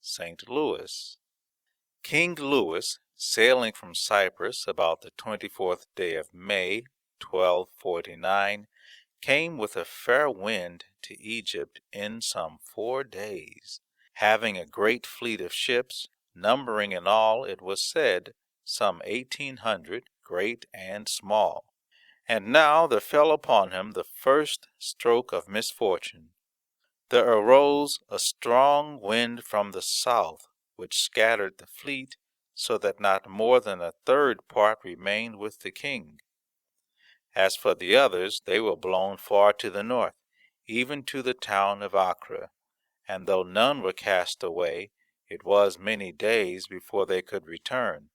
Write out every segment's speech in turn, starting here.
St. Louis. King Louis, sailing from Cyprus about the 24th day of May, 1249, came with a fair wind to Egypt in some 4 days, having a great fleet of ships, numbering in all, it was said, some 1800, great and small. And now there fell upon him the first stroke of misfortune. There arose a strong wind from the south, which scattered the fleet, so that not more than a third part remained with the king. As for the others, they were blown far to the north, even to the town of Acre, and though none were cast away, it was many days before they could return.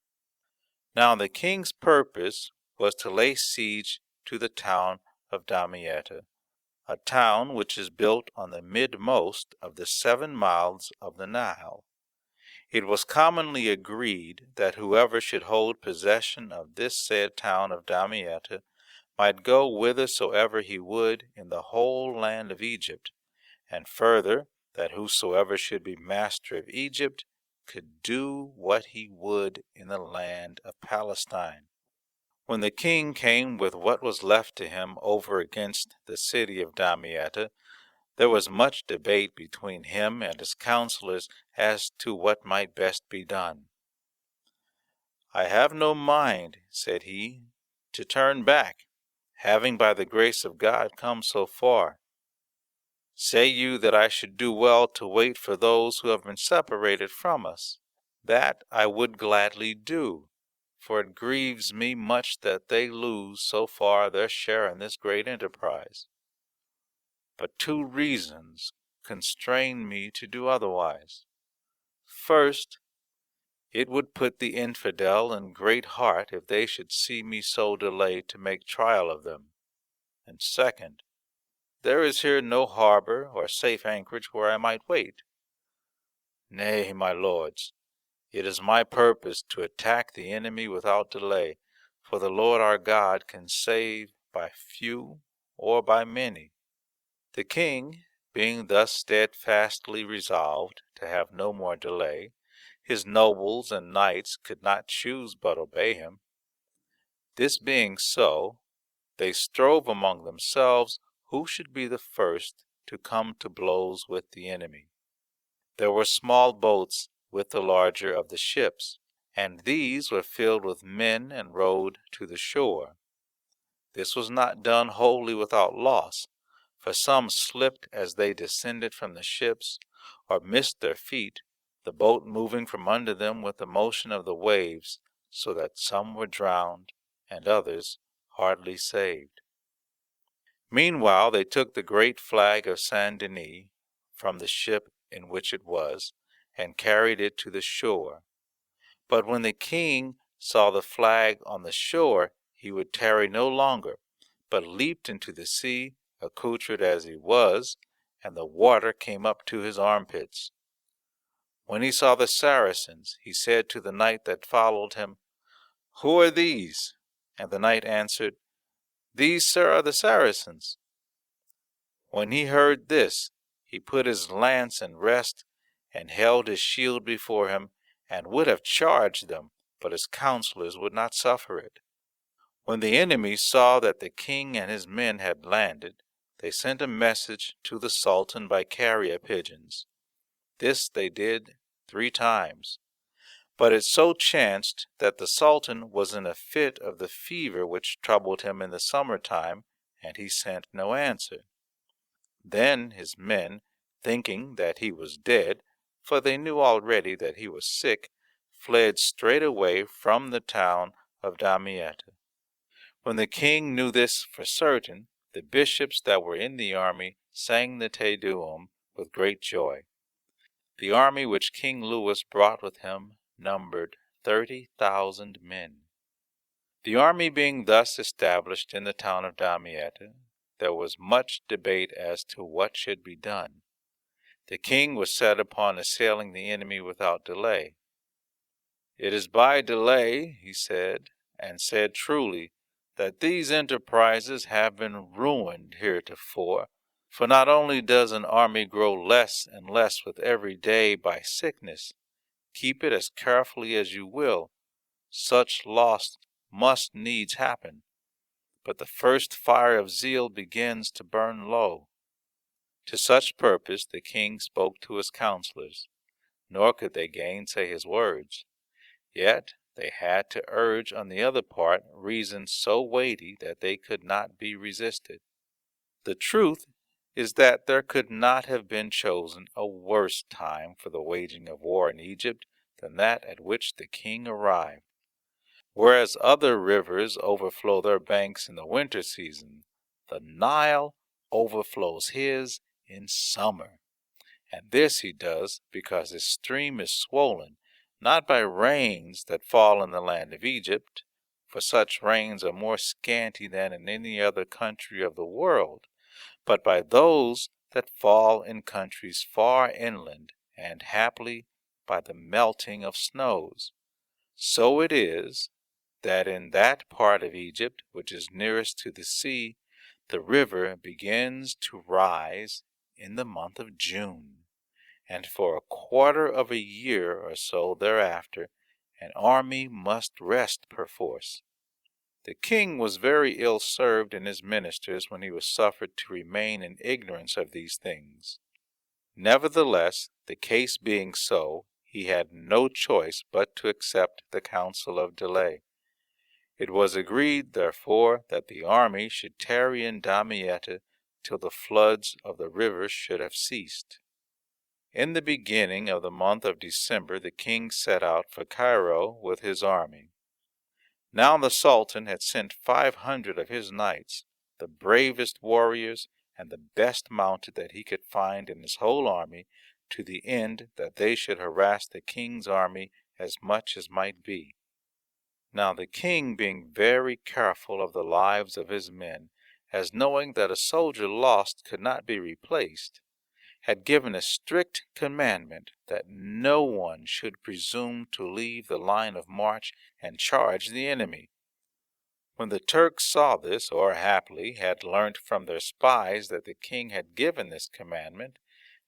Now the king's purpose was to lay siege to the town of Damietta, a town which is built on the midmost of the 7 mouths of the Nile. It was commonly agreed that whoever should hold possession of this said town of Damietta might go whithersoever he would in the whole land of Egypt, and further, that whosoever should be master of Egypt could do what he would in the land of Palestine. When the king came with what was left to him over against the city of Damietta, there was much debate between him and his counselors as to what might best be done. "I have no mind," said he, "to turn back, having by the grace of God come so far. Say you that I should do well to wait for those who have been separated from us? That I would gladly do, for it grieves me much that they lose so far their share in this great enterprise. But 2 reasons constrain me to do otherwise. First, it would put the infidel in great heart if they should see me so delay to make trial of them. And second, there is here no harbor or safe anchorage where I might wait. Nay, my lords, it is my purpose to attack the enemy without delay, for the Lord our God can save by few or by many." The king, being thus steadfastly resolved to have no more delay, his nobles and knights could not choose but obey him. This being so, they strove among themselves who should be the first to come to blows with the enemy. There were small boats with the larger of the ships, and these were filled with men and rowed to the shore. This was not done wholly without loss, for some slipped as they descended from the ships, or missed their feet, the boat moving from under them with the motion of the waves, so that some were drowned, and others hardly saved. Meanwhile they took the great flag of Saint Denis from the ship in which it was, and carried it to the shore. But when the king saw the flag on the shore, he would tarry no longer, but leaped into the sea, accoutred as he was, and the water came up to his armpits. When he saw the Saracens, he said to the knight that followed him, "Who are these?" And the knight answered, "These, sir, are the Saracens." When he heard this, he put his lance in rest, and held his shield before him, and would have charged them, but his counselors would not suffer it. When the enemy saw that the king and his men had landed, they sent a message to the Sultan by carrier pigeons. This they did 3 times. But it so chanced that the Sultan was in a fit of the fever which troubled him in the summer time, and he sent no answer. Then his men, thinking that he was dead, for they knew already that he was sick, fled straightway from the town of Damietta. When the king knew this for certain, the bishops that were in the army sang the Te Deum with great joy. The army which King Louis brought with him numbered 30,000 men. The army being thus established in the town of Damietta, there was much debate as to what should be done. The king was set upon assailing the enemy without delay. "It is by delay," he said, and said truly, "that these enterprises have been ruined heretofore, For not only does an army grow less and less with every day by sickness, keep it as carefully as you will, such loss must needs happen. But the first fire of zeal begins to burn low. To such purpose the king spoke to his counselors, nor could they gainsay his words. Yet they had to urge on the other part reasons so weighty that they could not be resisted. The truth is that there could not have been chosen a worse time for the waging of war in Egypt than that at which the king arrived. Whereas other rivers overflow their banks in the winter season, the Nile overflows his in summer. And this he does because his stream is swollen, not by rains that fall in the land of Egypt, for such rains are more scanty than in any other country of the world, but by those that fall in countries far inland, and haply by the melting of snows. So it is that in that part of Egypt which is nearest to the sea, the river begins to rise in the month of June, and for a quarter of a year or so thereafter an army must rest perforce. The king was very ill served in his ministers when he was suffered to remain in ignorance of these things. Nevertheless, the case being so, he had no choice but to accept the counsel of delay. It was agreed, therefore, that the army should tarry in Damietta till the floods of the river should have ceased. In the beginning of the month of December the king set out for Cairo with his army. Now the Sultan had sent 500 of his knights, the bravest warriors and the best mounted that he could find in his whole army, to the end that they should harass the king's army as much as might be. Now the king, being very careful of the lives of his men, as knowing that a soldier lost could not be replaced, had given a strict commandment that no one should presume to leave the line of march and charge the enemy. When the Turks saw this, or haply had learnt from their spies that the king had given this commandment,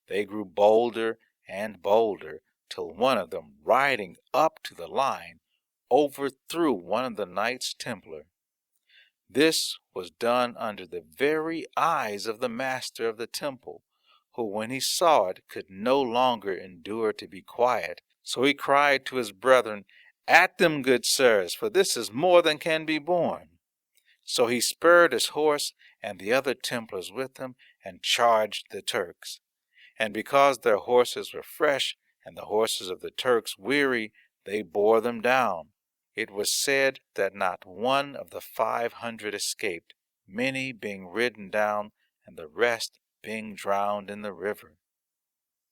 they grew bolder and bolder, till one of them, riding up to the line, overthrew one of the Knights Templar. This was done under the very eyes of the master of the temple, who, when he saw it, could no longer endure to be quiet. So he cried to his brethren, "At them, good sirs, for this is more than can be borne." So he spurred his horse, and the other Templars with him, and charged the Turks. And because their horses were fresh, and the horses of the Turks weary, they bore them down. It was said that not one of the 500 escaped, many being ridden down, and the rest being drowned in the river.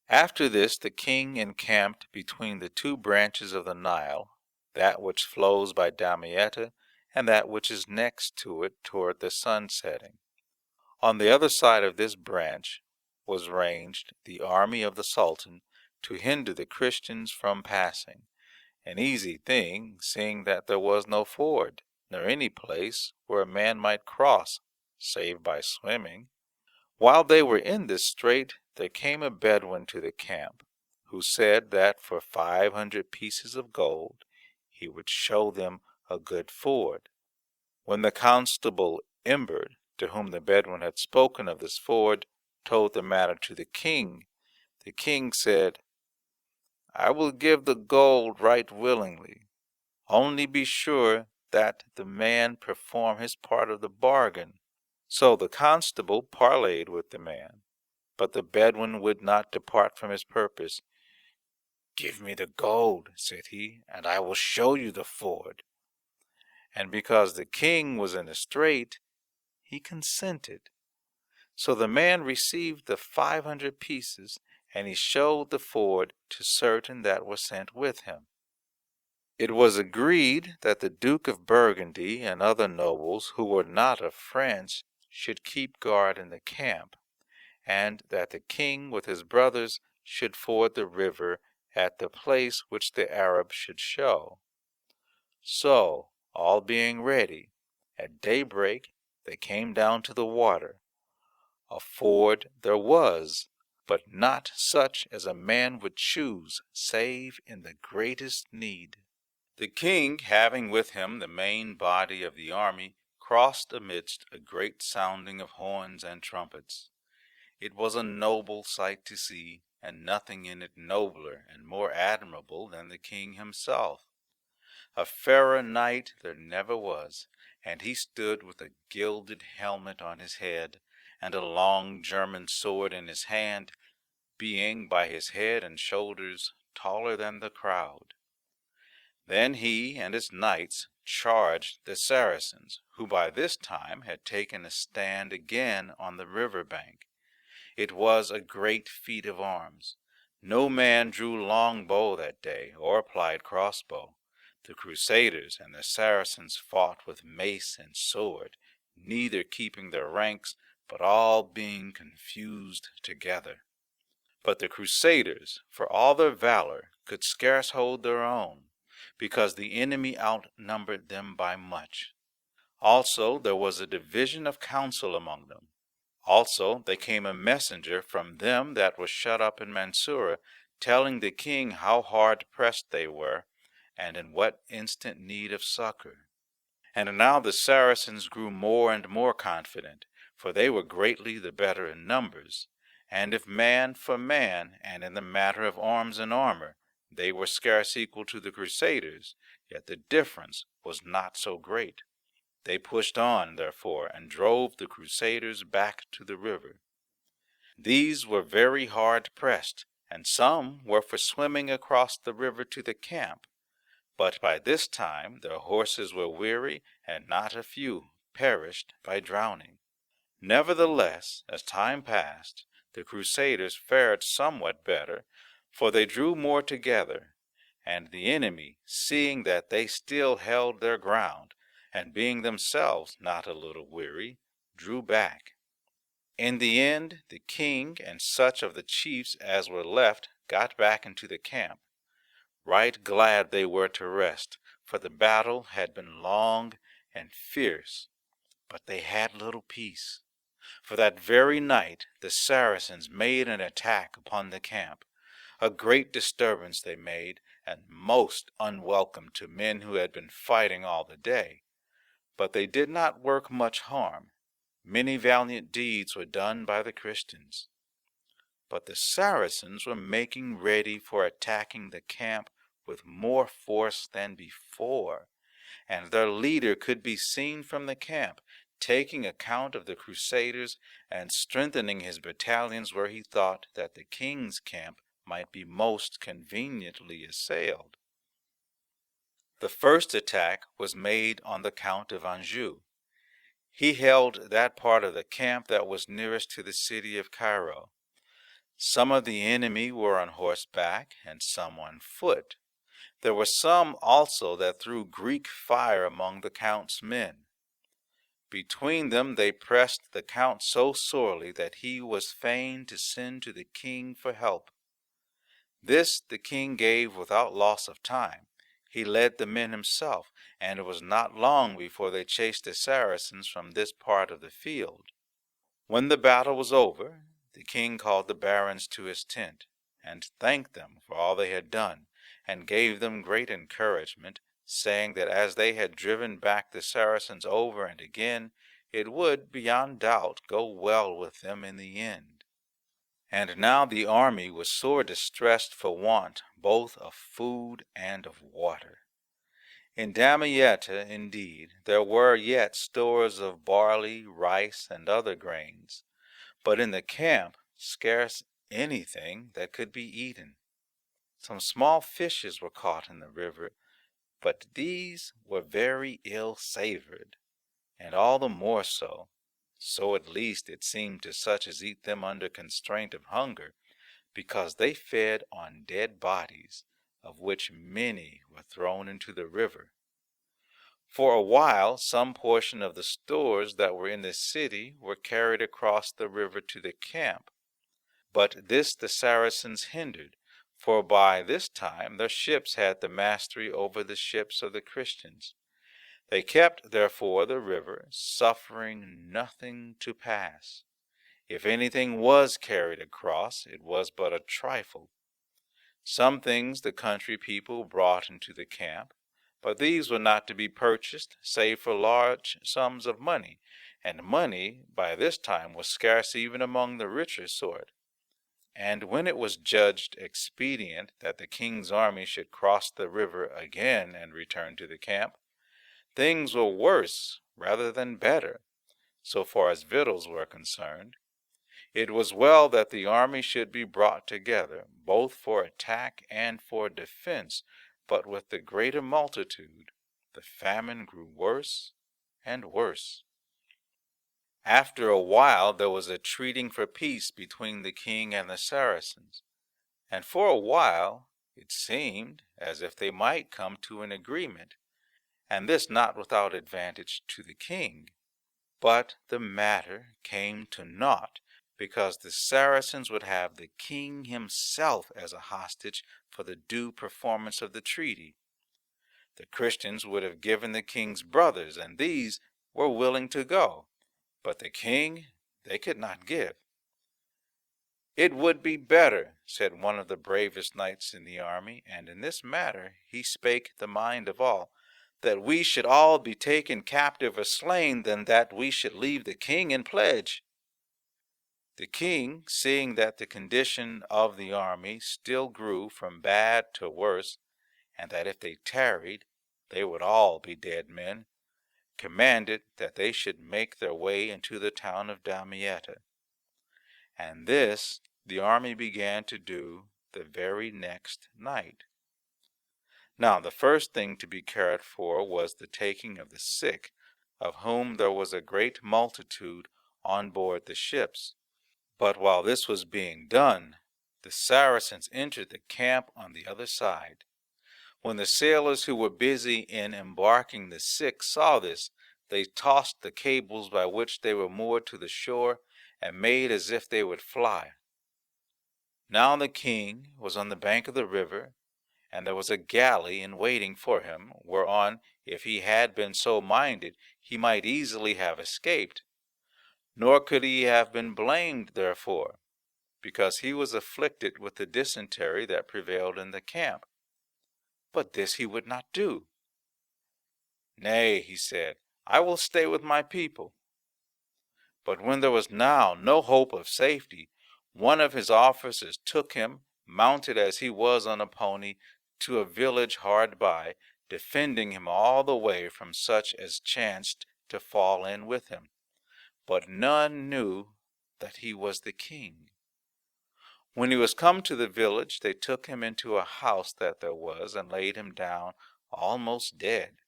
After this the king encamped between the two branches of the Nile, that which flows by Damietta, and that which is next to it toward the sun setting. On the other side of this branch was ranged the army of the Sultan, to hinder the Christians from passing, an easy thing, seeing that there was no ford, nor any place where a man might cross, save by swimming. While they were in this strait, there came a Bedouin to the camp, who said that for 500 pieces of gold he would show them a good ford. When the constable Imbert, to whom the Bedouin had spoken of this ford, told the matter to the king said, "I will give the gold right willingly. Only be sure that the man perform his part of the bargain." So the constable parleyed with the man, but the Bedouin would not depart from his purpose. "Give me the gold," said he, "and I will show you the ford." And because the king was in a strait, he consented. So the man received the 500 pieces, and he showed the ford to certain that were sent with him. It was agreed that the Duke of Burgundy and other nobles who were not of France should keep guard in the camp, and that the king with his brothers should ford the river at the place which the Arabs should show. So, all being ready, at daybreak they came down to the water. A ford there was, but not such as a man would choose, save in the greatest need. The king, having with him the main body of the army, crossed amidst a great sounding of horns and trumpets. It was a noble sight to see, and nothing in it nobler and more admirable than the king himself. A fairer knight there never was, and he stood with a gilded helmet on his head, and a long German sword in his hand, being by his head and shoulders taller than the crowd. Then he and his knights charged the Saracens, who by this time had taken a stand again on the river bank. It was a great feat of arms. No man drew long bow that day, or plied crossbow. The Crusaders and the Saracens fought with mace and sword, neither keeping their ranks, but all being confused together. But the Crusaders, for all their valor, could scarce hold their own, because the enemy outnumbered them by much. Also there was a division of counsel among them. Also there came a messenger from them that was shut up in Mansura, telling the king how hard pressed they were, and in what instant need of succor. And now the Saracens grew more and more confident, for they were greatly the better in numbers. And if man for man, and in the matter of arms and armor, they were scarce equal to the Crusaders, yet the difference was not so great. They pushed on, therefore, and drove the Crusaders back to the river. These were very hard pressed, and some were for swimming across the river to the camp. But by this time their horses were weary, and not a few perished by drowning. Nevertheless, as time passed, the Crusaders fared somewhat better, for they drew more together, and the enemy, seeing that they still held their ground, and being themselves not a little weary, drew back. In the end, the king and such of the chiefs as were left got back into the camp. Right glad they were to rest, for the battle had been long and fierce, but they had little peace. For that very night the Saracens made an attack upon the camp. A great disturbance they made, and most unwelcome to men who had been fighting all the day. But they did not work much harm. Many valiant deeds were done by the Christians. But the Saracens were making ready for attacking the camp with more force than before, and their leader could be seen from the camp, taking account of the Crusaders and strengthening his battalions where he thought that the king's camp might be most conveniently assailed. The first attack was made on the Count of Anjou. He held that part of the camp that was nearest to the city of Cairo. Some of the enemy were on horseback, and some on foot. There were some also that threw Greek fire among the count's men. Between them they pressed the count so sorely that he was fain to send to the king for help. This the king gave without loss of time. He led the men himself, and it was not long before they chased the Saracens from this part of the field. When the battle was over, the king called the barons to his tent, and thanked them for all they had done, and gave them great encouragement, saying that as they had driven back the Saracens over and again, it would, beyond doubt, go well with them in the end. And now the army was sore distressed for want both of food and of water. In Damietta, indeed, there were yet stores of barley, rice, and other grains, but in the camp scarce anything that could be eaten. Some small fishes were caught in the river, but these were very ill-savored, and all the more so, so at least it seemed to such as eat them under constraint of hunger, because they fed on dead bodies, of which many were thrown into the river. For a while some portion of the stores that were in the city were carried across the river to the camp, but this the Saracens hindered, for by this time their ships had the mastery over the ships of the Christians. They kept therefore the river, suffering nothing to pass. If anything was carried across, it was but a trifle. Some things the country people brought into the camp, but these were not to be purchased save for large sums of money, and money by this time was scarce even among the richer sort. And when it was judged expedient that the king's army should cross the river again and return to the camp, things were worse rather than better, so far as victuals were concerned. It was well that the army should be brought together, both for attack and for defense, but with the greater multitude, the famine grew worse and worse. After a while there was a treating for peace between the king and the Saracens, and for a while it seemed as if they might come to an agreement, and this not without advantage to the king. But the matter came to naught, because the Saracens would have the king himself as a hostage for the due performance of the treaty. The Christians would have given the king's brothers, and these were willing to go, but the king they could not give. "It would be better," said one of the bravest knights in the army, and in this matter he spake the mind of all, "that we should all be taken captive or slain than that we should leave the king in pledge." The king, seeing that the condition of the army still grew from bad to worse, and that if they tarried they would all be dead men, commanded that they should make their way into the town of Damietta. And this the army began to do the very next night. Now the first thing to be cared for was the taking of the sick, of whom there was a great multitude on board the ships. But while this was being done, the Saracens entered the camp on the other side. When the sailors who were busy in embarking the sick saw this, they tossed the cables by which they were moored to the shore, and made as if they would fly. Now the king was on the bank of the river, and there was a galley in waiting for him, whereon, if he had been so minded, he might easily have escaped. Nor could he have been blamed therefore, because he was afflicted with the dysentery that prevailed in the camp. But this he would not do. "Nay," he said, "I will stay with my people." But when there was now no hope of safety, one of his officers took him, mounted as he was on a pony, to a village hard by, defending him all the way from such as chanced to fall in with him. But none knew that he was the king. When he was come to the village, they took him into a house that there was, and laid him down almost dead.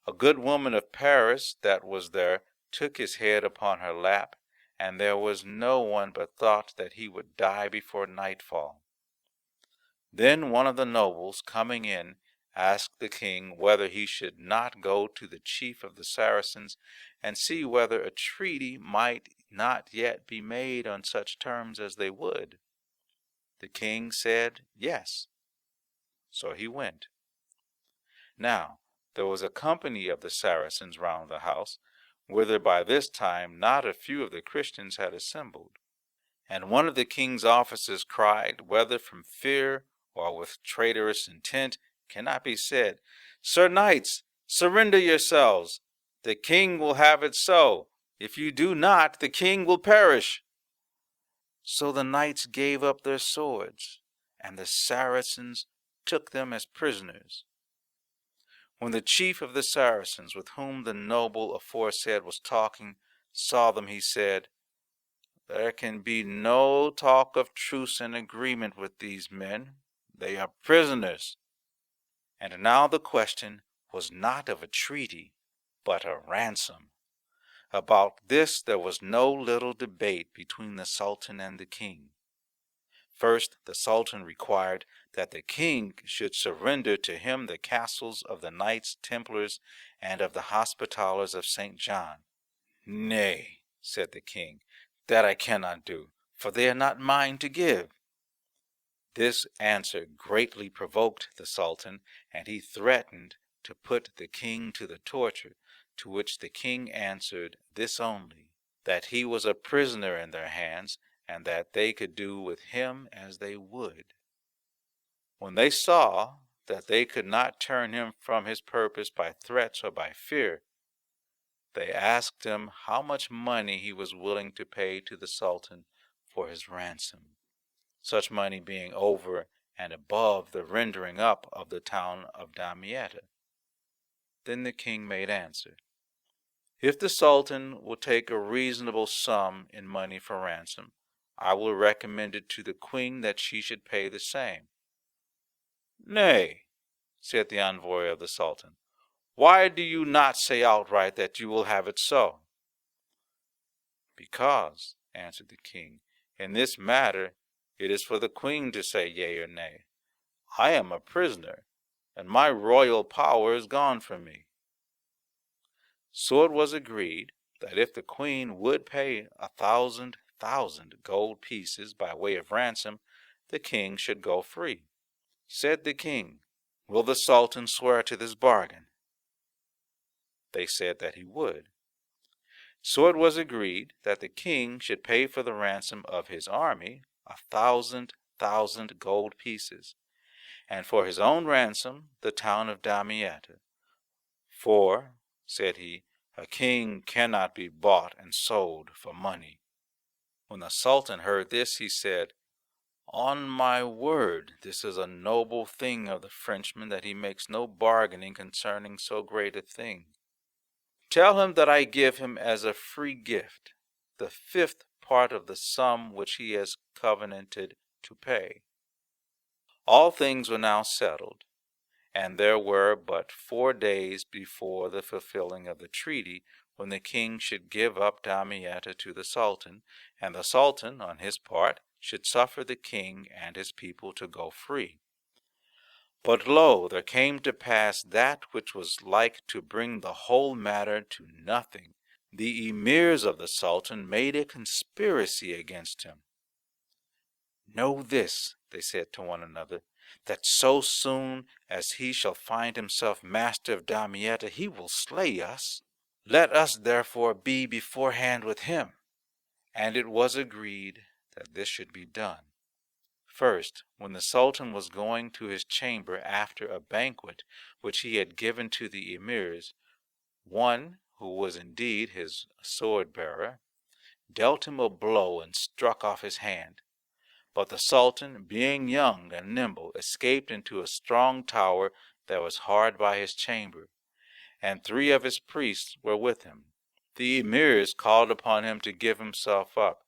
A good woman of Paris that was there took his head upon her lap, and there was no one but thought that he would die before nightfall. Then one of the nobles, coming in, asked the king whether he should not go to the chief of the Saracens and see whether a treaty might not yet be made on such terms as they would. The king said yes. So he went. Now there was a company of the Saracens round the house, whither by this time not a few of the Christians had assembled. And one of the king's officers cried, whether from fear or with traitorous intent cannot be said, "Sir knights, surrender yourselves. The king will have it so. If you do not, the king will perish." So the knights gave up their swords, and the Saracens took them as prisoners. When the chief of the Saracens, with whom the noble aforesaid was talking, saw them, he said, "There can be no talk of truce and agreement with these men. They are prisoners." And now the question was not of a treaty, but a ransom. About this there was no little debate between the Sultan and the king. First, the Sultan required that the king should surrender to him the castles of the Knights Templars and of the Hospitallers of St. John. "Nay," said the king, "that I cannot do, for they are not mine to give." This answer greatly provoked the Sultan, and he threatened to put the king to the torture, to which the king answered this only, that he was a prisoner in their hands, and that they could do with him as they would. When they saw that they could not turn him from his purpose by threats or by fear, they asked him how much money he was willing to pay to the Sultan for his ransom, such money being over and above the rendering up of the town of Damietta. Then the king made answer, "If the Sultan will take a reasonable sum in money for ransom, I will recommend it to the queen that she should pay the same." "Nay," said the envoy of the Sultan, "why do you not say outright that you will have it so?" "Because," answered the king, "in this matter it is for the queen to say yea or nay. I am a prisoner, and my royal power is gone from me." So it was agreed that if the queen would pay 1,000 gold pieces by way of ransom, the king should go free. Said the king, "Will the Sultan swear to this bargain?" They said that he would. So it was agreed that the king should pay for the ransom of his army 1,000 gold pieces, and for his own ransom the town of Damietta. "For," said he, "a king cannot be bought and sold for money." When the Sultan heard this, he said, "On my word, this is a noble thing of the Frenchman that he makes no bargaining concerning so great a thing. Tell him that I give him as a free gift the 5th part of the sum which he has covenanted to pay." All things were now settled, and there were but 4 days before the fulfilling of the treaty, when the king should give up Damietta to the Sultan, and the Sultan, on his part, should suffer the king and his people to go free. But lo, there came to pass that which was like to bring the whole matter to nothing. The emirs of the Sultan made a conspiracy against him. "Know this," they said to one another, "that so soon as he shall find himself master of Damietta, he will slay us. Let us therefore be beforehand with him." And it was agreed that this should be done. First, when the Sultan was going to his chamber after a banquet which he had given to the emirs, one, who was indeed his sword-bearer, dealt him a blow and struck off his hand. But the Sultan, being young and nimble, escaped into a strong tower that was hard by his chamber, and 3 of his priests were with him. The emirs called upon him to give himself up.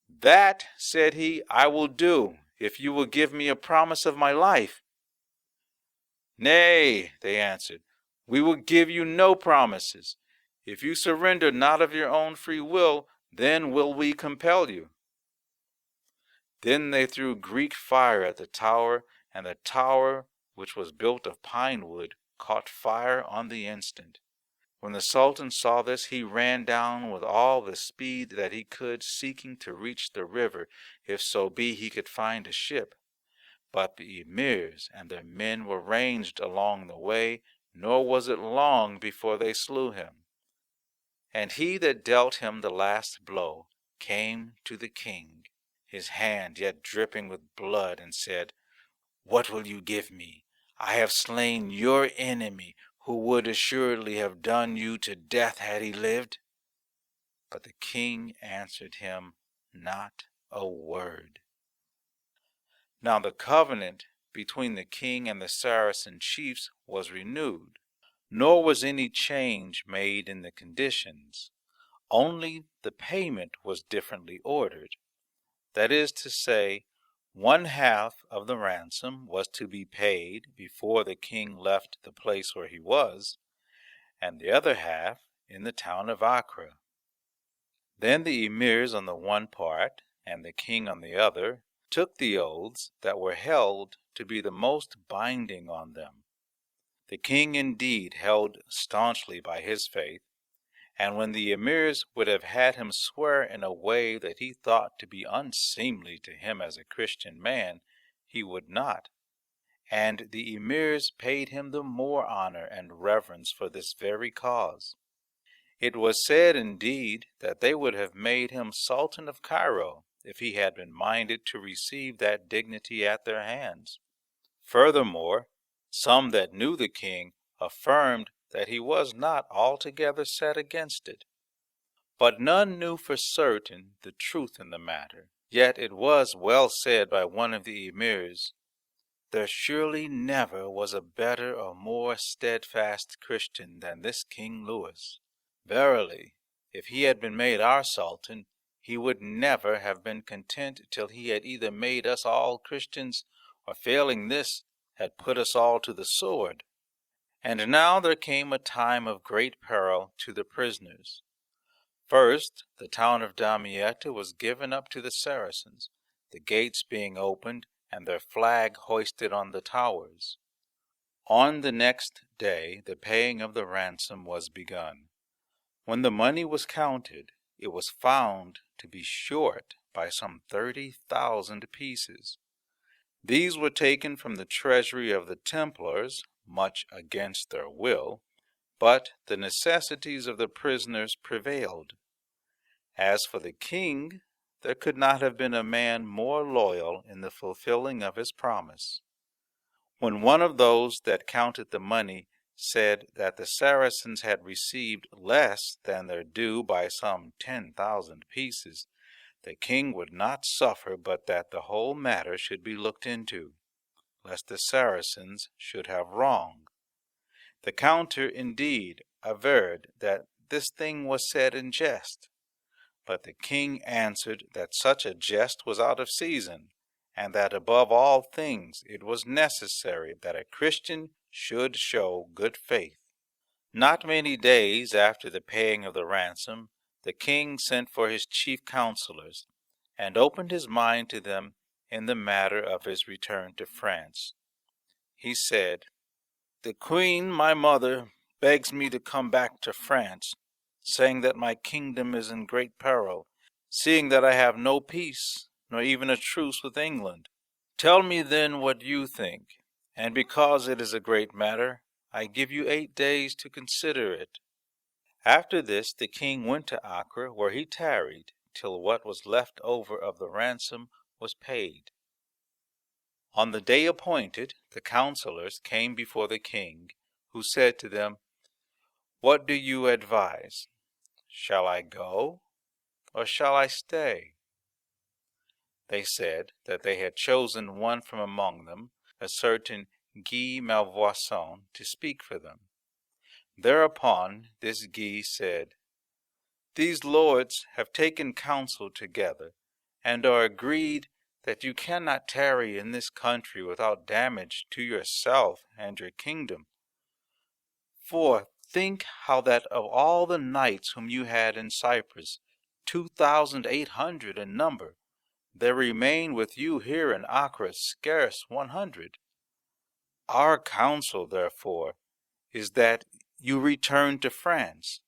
"That," said he, "I will do, if you will give me a promise of my life." "Nay," they answered, "we will give you no promises. If you surrender not of your own free will, then will we compel you." Then they threw Greek fire at the tower, and the tower, which was built of pine wood, caught fire on the instant. When the Sultan saw this, he ran down with all the speed that he could, seeking to reach the river, if so be he could find a ship. But the emirs and their men were ranged along the way, nor was it long before they slew him. And he that dealt him the last blow came to the king, his hand yet dripping with blood, and said, "What will you give me? I have slain your enemy, who would assuredly have done you to death had he lived." But the king answered him not a word. Now the covenant between the king and the Saracen chiefs was renewed, nor was any change made in the conditions. Only the payment was differently ordered. That is to say, 1/2 of the ransom was to be paid before the king left the place where he was, and the other half in the town of Acre. Then the emirs on the one part, and the king on the other, took the oaths that were held to be the most binding on them. The king indeed held staunchly by his faith, and when the emirs would have had him swear in a way that he thought to be unseemly to him as a Christian man, he would not. And the emirs paid him the more honor and reverence for this very cause. It was said, indeed, that they would have made him Sultan of Cairo if he had been minded to receive that dignity at their hands. Furthermore, some that knew the king affirmed that he was not altogether set against it. But none knew for certain the truth in the matter. Yet it was well said by one of the emirs, "There surely never was a better or more steadfast Christian than this King Louis. Verily, if he had been made our Sultan, he would never have been content till he had either made us all Christians, or failing this, had put us all to the sword." And now there came a time of great peril to the prisoners. First, the town of Damietta was given up to the Saracens, the gates being opened and their flag hoisted on the towers. On the next day the paying of the ransom was begun. When the money was counted, it was found to be short by some 30,000 pieces. These were taken from the treasury of the Templars, much against their will, but the necessities of the prisoners prevailed. As for the king, there could not have been a man more loyal in the fulfilling of his promise. When one of those that counted the money said that the Saracens had received less than their due by some 10,000 pieces, the king would not suffer but that the whole matter should be looked into, lest the Saracens should have wrong. The counter, indeed, averred that this thing was said in jest, but the king answered that such a jest was out of season, and that above all things it was necessary that a Christian should show good faith. Not many days after the paying of the ransom, the king sent for his chief counselors, and opened his mind to them in the matter of his return to France. He said, "The queen, my mother, begs me to come back to France, saying that my kingdom is in great peril, seeing that I have no peace, nor even a truce with England. Tell me then what you think, and because it is a great matter, I give you 8 days to consider it." After this the king went to Acre, where he tarried till what was left over of the ransom was paid. On the day appointed, the counselors came before the king, who said to them, "What do you advise? Shall I go, or shall I stay?" They said that they had chosen one from among them, a certain Guy Malvoisin, to speak for them. Thereupon this Guy said, "These lords have taken counsel together, and are agreed that you cannot tarry in this country without damage to yourself and your kingdom. For think how that of all the knights whom you had in Cyprus, 2,800 in number, there remain with you here in Acre scarce 100. Our counsel, therefore, is that you return to France,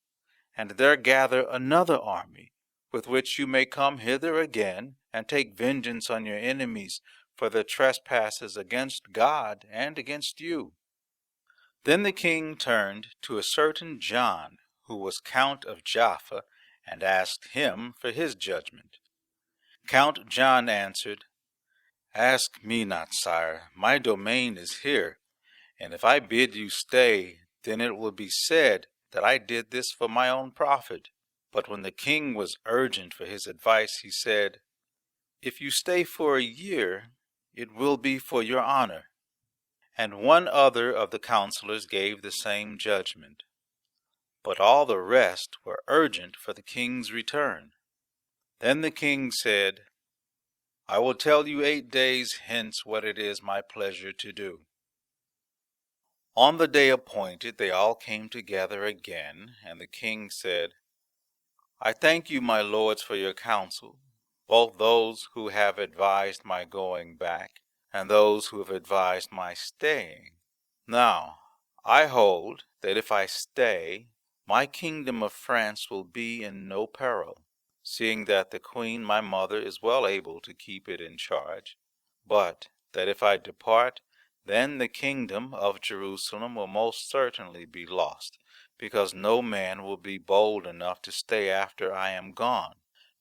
and there gather another army, with which you may come hither again, and take vengeance on your enemies for their trespasses against God and against you." Then the king turned to a certain John, who was Count of Jaffa, and asked him for his judgment. Count John answered, "Ask me not, sire. My domain is here, and if I bid you stay, then it will be said that I did this for my own profit." But when the king was urgent for his advice, he said, "If you stay for a year, it will be for your honor." And one other of the counselors gave the same judgment. But all the rest were urgent for the king's return. Then the king said, "I will tell you 8 days hence what it is my pleasure to do." On the day appointed they all came together again, and the king said, "I thank you, my lords, for your counsel, both those who have advised my going back, and those who have advised my staying. Now, I hold that if I stay, my kingdom of France will be in no peril, seeing that the queen my mother is well able to keep it in charge, but that if I depart, then the kingdom of Jerusalem will most certainly be lost, because no man will be bold enough to stay after I am gone.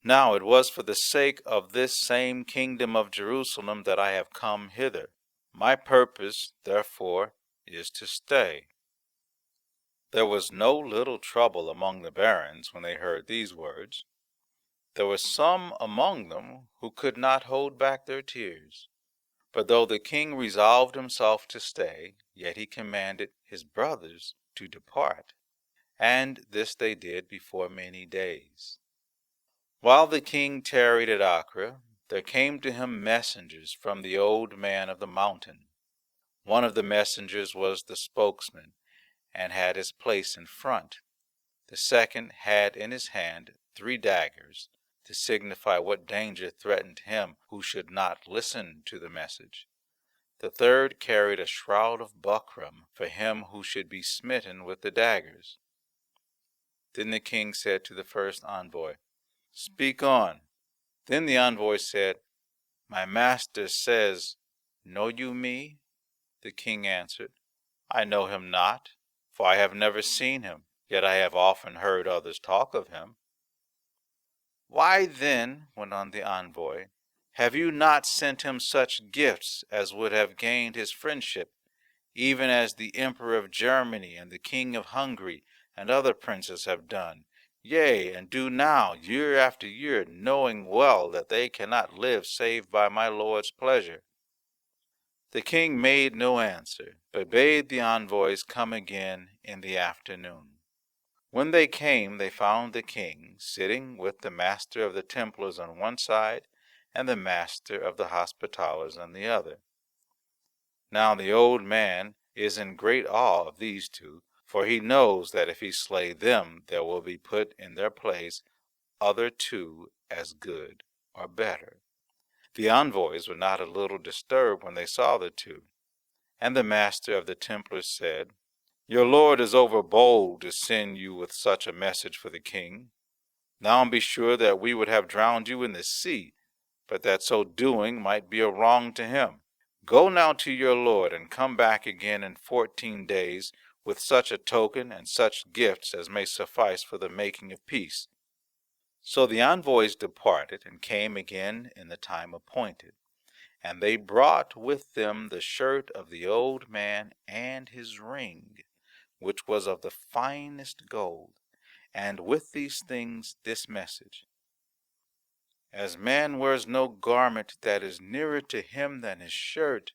Now it was for the sake of this same kingdom of Jerusalem that I have come hither. My purpose, therefore, is to stay." There was no little trouble among the barons when they heard these words. There were some among them who could not hold back their tears. But though the king resolved himself to stay, yet he commanded his brothers to depart. And this they did before many days. While the king tarried at Acre, there came to him messengers from the old man of the mountain. One of the messengers was the spokesman, and had his place in front. The second had in his hand 3 daggers, to signify what danger threatened him who should not listen to the message. The third carried a shroud of buckram for him who should be smitten with the daggers. Then the king said to the first envoy, "Speak on." Then the envoy said, "My master says, 'Know you me?'" The king answered, "I know him not, for I have never seen him, yet I have often heard others talk of him." "Why then," went on the envoy, "have you not sent him such gifts as would have gained his friendship, even as the Emperor of Germany and the King of Hungary and other princes have done, yea, and do now, year after year, knowing well that they cannot live save by my lord's pleasure?" The king made no answer, but bade the envoys come again in the afternoon. When they came, they found the king sitting with the master of the Templars on one side and the master of the Hospitallers on the other. Now the old man is in great awe of these two, for he knows that if he slay them, there will be put in their place other 2 as good or better. The envoys were not a little disturbed when they saw the 2. And the master of the Templars said, "Your lord is overbold to send you with such a message for the king. Now be sure that we would have drowned you in the sea, but that so doing might be a wrong to him. Go now to your lord, and come back again in 14 days with such a token and such gifts as may suffice for the making of peace." So the envoys departed, and came again in the time appointed. And they brought with them the shirt of the old man and his ring, which was of the finest gold, and with these things this message: "As man wears no garment that is nearer to him than his shirt,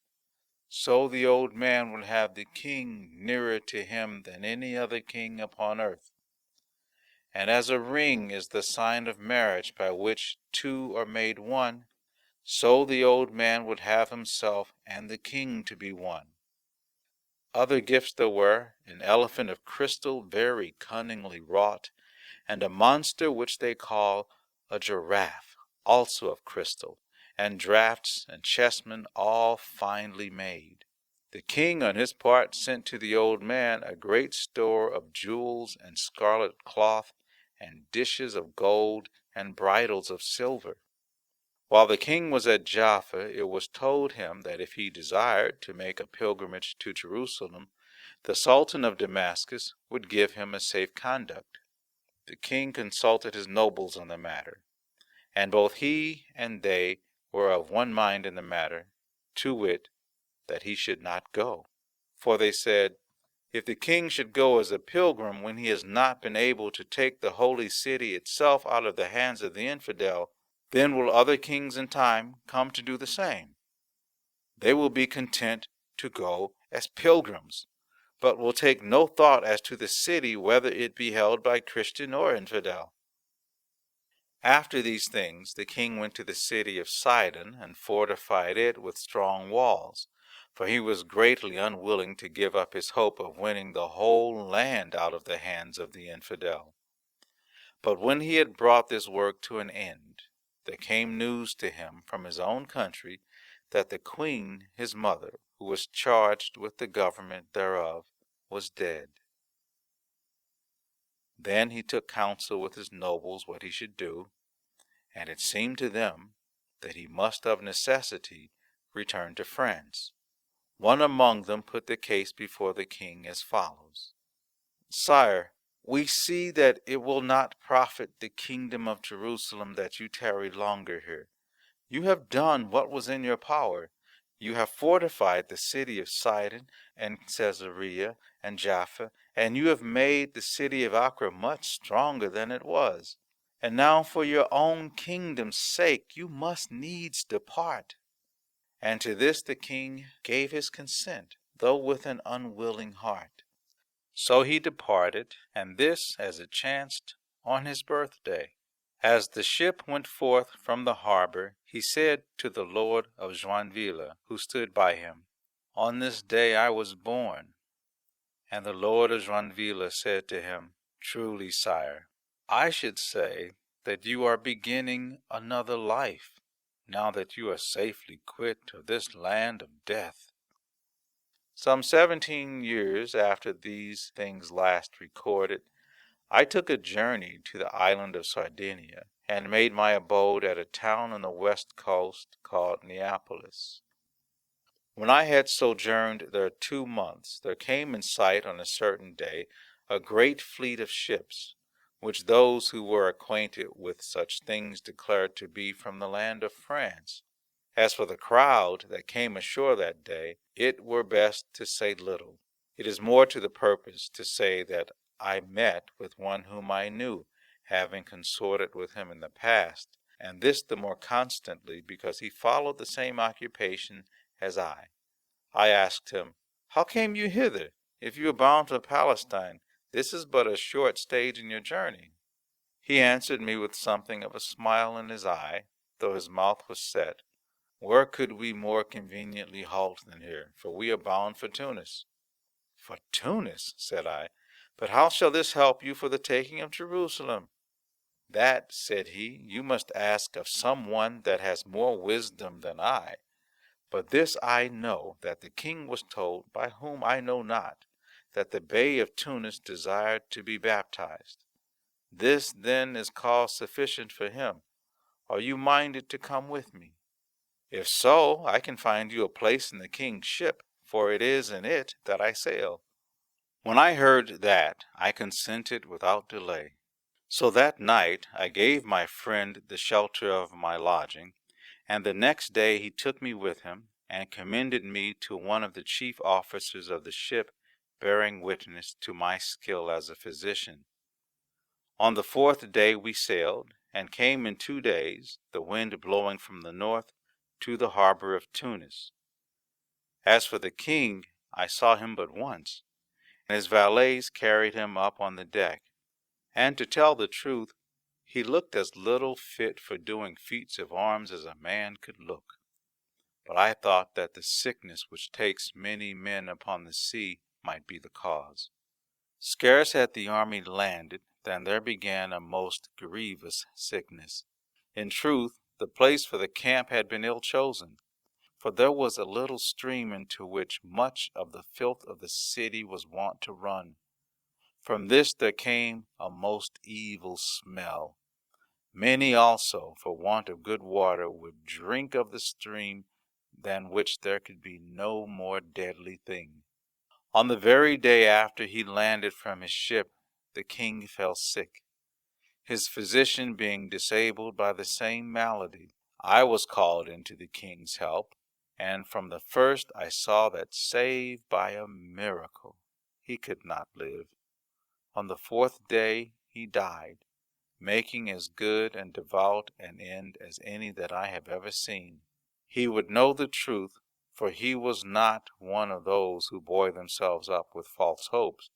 so the old man will have the king nearer to him than any other king upon earth. And as a ring is the sign of marriage by which 2 are made one, so the old man would have himself and the king to be one." Other gifts there were, an elephant of crystal very cunningly wrought, and a monster which they call a giraffe, also of crystal, and draughts and chessmen all finely made. The king on his part sent to the old man a great store of jewels and scarlet cloth, and dishes of gold and bridles of silver. While the king was at Jaffa, it was told him that if he desired to make a pilgrimage to Jerusalem, the Sultan of Damascus would give him a safe conduct. The king consulted his nobles on the matter, and both he and they were of one mind in the matter, to wit, that he should not go. For they said, "If the king should go as a pilgrim when he has not been able to take the holy city itself out of the hands of the infidel, then will other kings in time come to do the same. They will be content to go as pilgrims, but will take no thought as to the city, whether it be held by Christian or infidel." After these things the king went to the city of Sidon, and fortified it with strong walls, for he was greatly unwilling to give up his hope of winning the whole land out of the hands of the infidel. But when he had brought this work to an end, there came news to him from his own country that the queen his mother, who was charged with the government thereof, was dead. Then he took counsel with his nobles what he should do, and it seemed to them that he must of necessity return to France. One among them put the case before the king as follows: Sire, we see that it will not profit the kingdom of Jerusalem that you tarry longer here. You have done what was in your power. You have fortified the city of Sidon and Caesarea and Jaffa, and you have made the city of Acre much stronger than it was. And now for your own kingdom's sake you must needs depart. And to this the king gave his consent, though with an unwilling heart. So he departed, and this, as it chanced, on his birthday. As the ship went forth from the harbor, he said to the lord of Joinville, who stood by him, On this day I was born. And the lord of Joinville said to him, Truly, sire, I should say that you are beginning another life, now that you are safely quit of this land of death. Some 17 years after these things last recorded, I took a journey to the island of Sardinia, and made my abode at a town on the west coast called Neapolis. When I had sojourned there 2 months, there came in sight on a certain day a great fleet of ships, which those who were acquainted with such things declared to be from the land of France. As for the crowd that came ashore that day, it were best to say little. It is more to the purpose to say that I met with one whom I knew, having consorted with him in the past, and this the more constantly because he followed the same occupation as I. I asked him, How came you hither? If you are bound for Palestine, this is but a short stage in your journey. He answered me with something of a smile in his eye, though his mouth was set. Where could we more conveniently halt than here? For we are bound for Tunis. For Tunis, said I. But how shall this help you for the taking of Jerusalem? That, said he, you must ask of some one that has more wisdom than I. But this I know, that the king was told, by whom I know not, that the Bey of Tunis desired to be baptized. This, then, is cause sufficient for him. Are you minded to come with me? If so, I can find you a place in the king's ship, for it is in it that I sail. When I heard that, I consented without delay. So that night I gave my friend the shelter of my lodging, and the next day he took me with him, and commended me to one of the chief officers of the ship, bearing witness to my skill as a physician. On the 4th day we sailed, and came in 2 days, the wind blowing from the north, to the harbor of Tunis. As for the king, I saw him but once, and his valets carried him up on the deck, and to tell the truth, he looked as little fit for doing feats of arms as a man could look. But I thought that the sickness which takes many men upon the sea might be the cause. Scarce had the army landed than there began a most grievous sickness. In truth, the place for the camp had been ill chosen, for there was a little stream into which much of the filth of the city was wont to run. From this there came a most evil smell. Many also, for want of good water, would drink of the stream, than which there could be no more deadly thing. On the very day after he landed from his ship, the king fell sick, his physician being disabled by the same malady. I was called in to the king's help, and from the first I saw that save by a miracle he could not live. On the 4th day he died, making as good and devout an end as any that I have ever seen. He would know the truth, for he was not one of those who buoy themselves up with false hopes.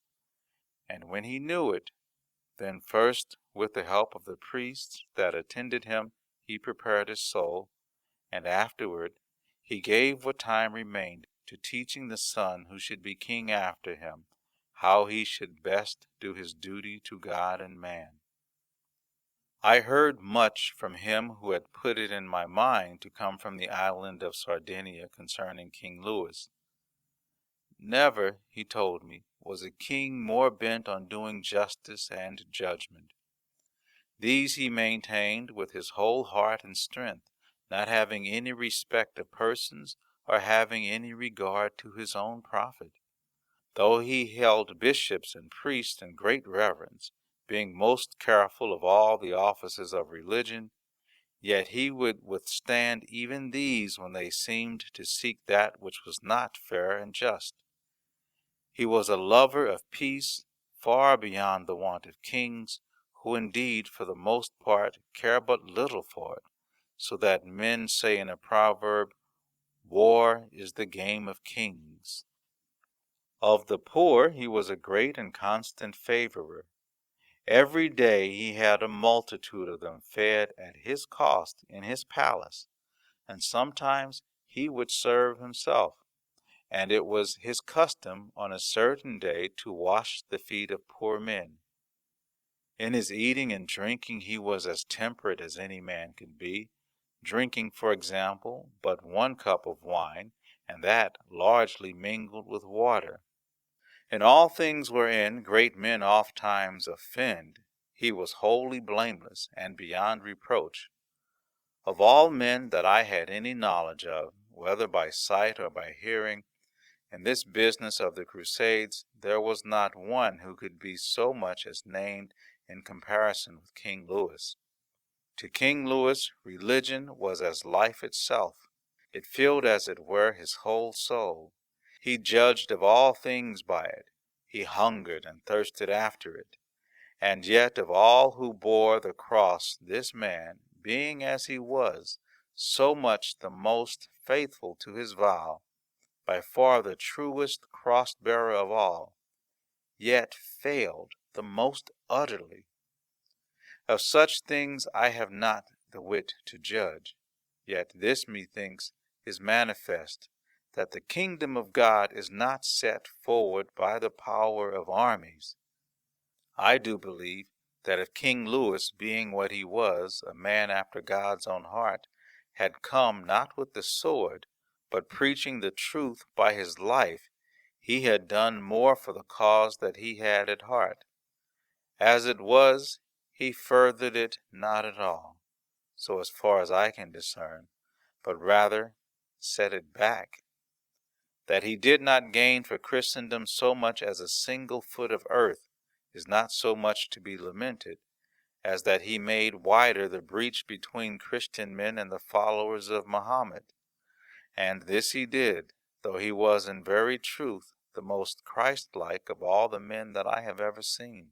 And when he knew it, then first with the help of the priests that attended him, he prepared his soul, and afterward he gave what time remained to teaching the son who should be king after him, how he should best do his duty to God and man. I heard much from him who had put it in my mind to come from the island of Sardinia concerning King Louis. Never, he told me, was a king more bent on doing justice and judgment. These he maintained with his whole heart and strength, not having any respect of persons or having any regard to his own profit. Though he held bishops and priests in great reverence, being most careful of all the offices of religion, yet he would withstand even these when they seemed to seek that which was not fair and just. He was a lover of peace, far beyond the wont of kings, who indeed for the most part care but little for it, so that men say in a proverb, "War is the game of kings." Of the poor he was a great and constant favorer. Every day he had a multitude of them fed at his cost in his palace, and sometimes he would serve himself, and it was his custom on a certain day to wash the feet of poor men. In his eating and drinking he was as temperate as any man could be, drinking, for example, but 1 cup of wine, and that largely mingled with water. In all things wherein great men ofttimes offend, he was wholly blameless and beyond reproach. Of all men that I had any knowledge of, whether by sight or by hearing, in this business of the Crusades, there was not one who could be so much as named in comparison with King Louis. To King Louis, religion was as life itself. It filled, as it were, his whole soul. He judged of all things by it. He hungered and thirsted after it. And yet of all who bore the cross, this man, being as he was, so much the most faithful to his vow, by far the truest cross-bearer of all, yet failed the most utterly. Of such things I have not the wit to judge, yet this methinks is manifest, that the kingdom of God is not set forward by the power of armies. I do believe that if King Louis, being what he was, a man after God's own heart, had come not with the sword, but preaching the truth by his life, he had done more for the cause that he had at heart. As it was, he furthered it not at all, so as far as I can discern, but rather set it back. That he did not gain for Christendom so much as a single foot of earth is not so much to be lamented, as that he made wider the breach between Christian men and the followers of Mahomet. And this he did, though he was in very truth the most Christ-like of all the men that I have ever seen.